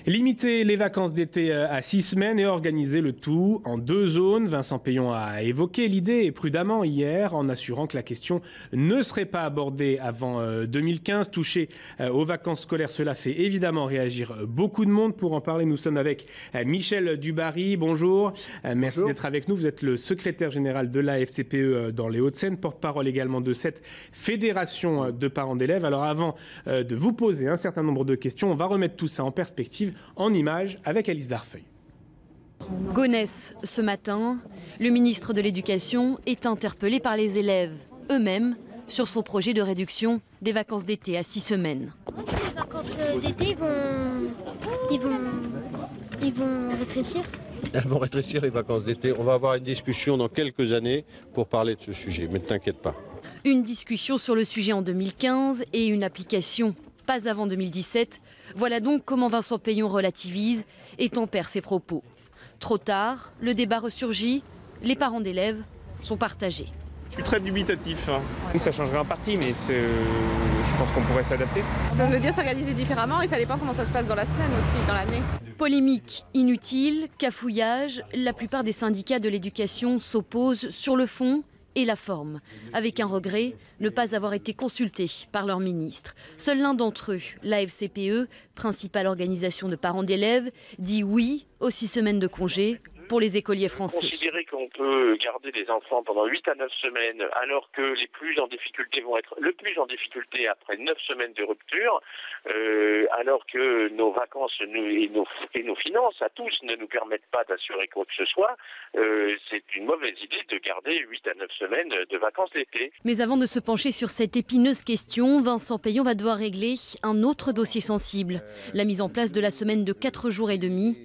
Limiter les vacances d'été à 6 semaines et organiser le tout en 2 zones. Vincent Peillon a évoqué l'idée prudemment hier en assurant que la question ne serait pas abordée avant 2015. Toucher aux vacances scolaires, cela fait évidemment réagir beaucoup de monde. Pour en parler, nous sommes avec Michel Dubarry. Bonjour. Merci d'être avec nous. Vous êtes le secrétaire général de la FCPE dans les Hauts-de-Seine, porte-parole également de cette fédération de parents d'élèves. Alors avant de vous poser un certain nombre de questions, on va remettre tout ça en perspective en images avec Alice Darfeuille. Gonesse, ce matin, le ministre de l'Éducation est interpellé par les élèves eux-mêmes sur son projet de réduction des vacances d'été à 6 semaines. Les vacances d'été ils vont rétrécir. Elles vont rétrécir les vacances d'été. On va avoir une discussion dans quelques années pour parler de ce sujet, mais ne t'inquiète pas. Une discussion sur le sujet en 2015 et une application pas avant 2017. Voilà donc comment Vincent Peillon relativise et tempère ses propos. Trop tard, le débat ressurgit, les parents d'élèves sont partagés. Je suis très dubitatif. Ça changerait en partie, mais je pense qu'on pourrait s'adapter. Ça veut dire s'organiser différemment et ça dépend comment ça se passe dans la semaine aussi, dans l'année. Polémique inutile, cafouillage, la plupart des syndicats de l'éducation s'opposent sur le fond et la forme, avec un regret, ne pas avoir été consultés par leur ministre. Seul l'un d'entre eux, la FCPE, principale organisation de parents d'élèves, dit oui aux 6 semaines de congé pour les écoliers français. Considérer qu'on peut garder les enfants pendant 8 à 9 semaines alors que les plus en difficulté vont être le plus en difficulté après 9 semaines de rupture, alors que nos vacances et nos finances à tous ne nous permettent pas d'assurer quoi que ce soit, c'est une mauvaise idée de garder 8 à 9 semaines de vacances d'été. Mais avant de se pencher sur cette épineuse question, Vincent Peillon va devoir régler un autre dossier sensible, la mise en place de la semaine de 4 jours et demi.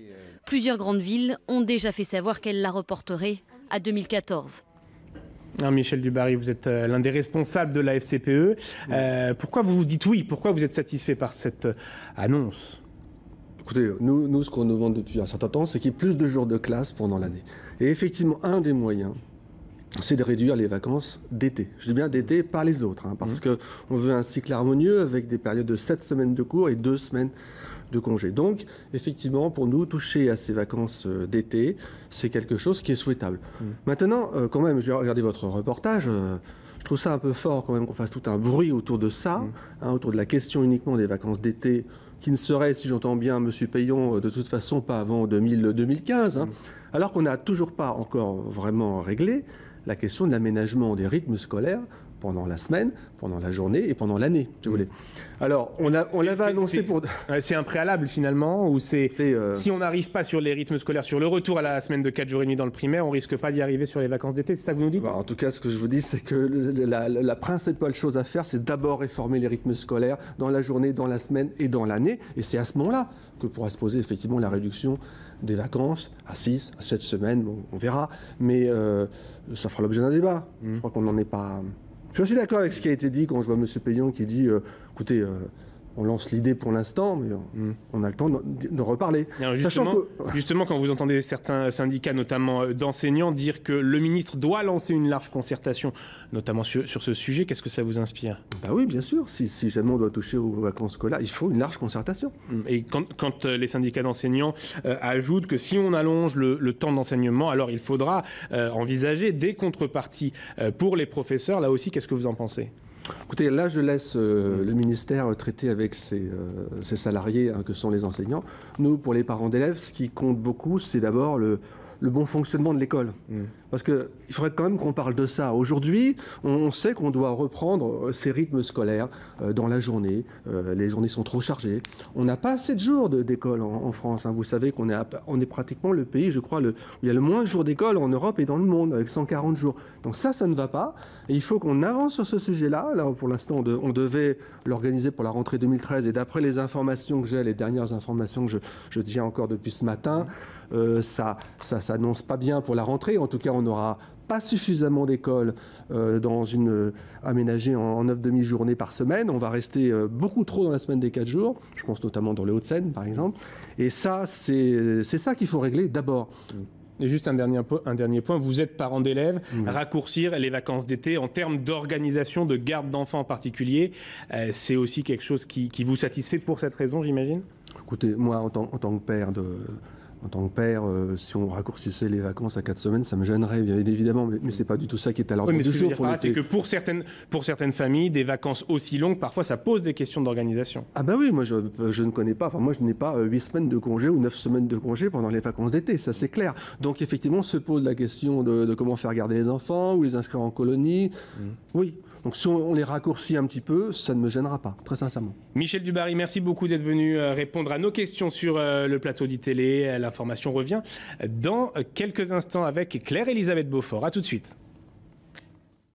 Plusieurs grandes villes ont déjà fait savoir qu'elles la reporteraient à 2014. Alors Michel Dubarry, vous êtes l'un des responsables de la FCPE. Pourquoi vous dites oui? Pourquoi vous êtes satisfait par cette annonce? Écoutez, nous, ce qu'on nous demande depuis un certain temps, c'est qu'il y ait plus de jours de classe pendant l'année. Et effectivement, un des moyens, c'est de réduire les vacances d'été. Je dis bien d'été, pas les autres, parce qu'on veut un cycle harmonieux avec des périodes de 7 semaines de cours et 2 semaines de congé. Donc, effectivement, pour nous, toucher à ces vacances d'été, c'est quelque chose qui est souhaitable. Maintenant, quand même, j'ai regardé votre reportage, je trouve ça un peu fort quand même qu'on fasse tout un bruit autour de ça, autour de la question uniquement des vacances d'été, qui ne serait, si j'entends bien M. Peillon, de toute façon pas avant 2015, alors qu'on n'a toujours pas encore vraiment réglé la question de l'aménagement des rythmes scolaires pendant la semaine, pendant la journée et pendant l'année, si vous voulez. Alors, on l'avait annoncé pour... C'est un préalable finalement, ou si on n'arrive pas sur les rythmes scolaires, sur le retour à la semaine de 4 jours et demi dans le primaire, on risque pas d'y arriver sur les vacances d'été, c'est ça que vous nous dites? En tout cas, ce que je vous dis, c'est que la principale chose à faire, c'est d'abord réformer les rythmes scolaires dans la journée, dans la semaine et dans l'année. Et c'est à ce moment-là que pourra se poser effectivement la réduction des vacances à 6, à 7 semaines, bon, on verra. Mais ça fera l'objet d'un débat. Je crois qu'on n'en est pas... Je suis d'accord avec ce qui a été dit quand je vois M. Peillon qui dit écoutez, on lance l'idée pour l'instant, mais on a le temps de reparler. Alors justement, quand vous entendez certains syndicats, notamment d'enseignants, dire que le ministre doit lancer une large concertation, notamment sur ce sujet, qu'est-ce que ça vous inspire? Oui, bien sûr. Si jamais on doit toucher aux vacances scolaires, il faut une large concertation. Et quand les syndicats d'enseignants ajoutent que si on allonge le temps d'enseignement, alors il faudra envisager des contreparties pour les professeurs. Là aussi, qu'est-ce que vous en pensez? Écoutez, là, je laisse le ministère traiter avec ses salariés, que sont les enseignants. Nous, pour les parents d'élèves, ce qui compte beaucoup, c'est d'abord le bon fonctionnement de l'école. Parce qu'il faudrait quand même qu'on parle de ça. Aujourd'hui, on sait qu'on doit reprendre ces rythmes scolaires dans la journée. Les journées sont trop chargées. On n'a pas assez de jours d'école en France. Vous savez qu'on est pratiquement le pays, je crois, où il y a le moins de jours d'école en Europe et dans le monde, avec 140 jours. Donc ça ne va pas. Et il faut qu'on avance sur ce sujet-là. Là, pour l'instant, on devait l'organiser pour la rentrée 2013. Et d'après les informations que j'ai, les dernières informations que je tiens encore depuis ce matin, ça s'annonce pas bien pour la rentrée. En tout cas, on n'aura pas suffisamment d'écoles aménagées en 9 demi-journées par semaine. On va rester beaucoup trop dans la semaine des 4 jours. Je pense notamment dans les Hauts-de-Seine, par exemple. Et ça, c'est ça qu'il faut régler d'abord. Et juste un dernier point, vous êtes parent d'élèves, raccourcir les vacances d'été en termes d'organisation de garde d'enfants en particulier, c'est aussi quelque chose qui vous satisfait pour cette raison, j'imagine? Écoutez, moi, en tant que père, si on raccourcissait les vacances à 4 semaines, ça me gênerait, bien évidemment, mais c'est pas du tout ça qui est à l'ordre du jour pour l'été. C'est que pour certaines familles, des vacances aussi longues, parfois, ça pose des questions d'organisation. Ah bah oui, moi je ne connais pas, moi je n'ai pas 8 semaines de congé ou 9 semaines de congé pendant les vacances d'été, ça c'est clair. Donc effectivement, se pose la question de comment faire garder les enfants ou les inscrire en colonie. Oui. Donc si on les raccourcit un petit peu, ça ne me gênera pas, très sincèrement. Michel Dubarry, merci beaucoup d'être venu répondre à nos questions sur le plateau d'ITélé. L'information revient dans quelques instants avec Claire-Elisabeth Beaufort. À tout de suite.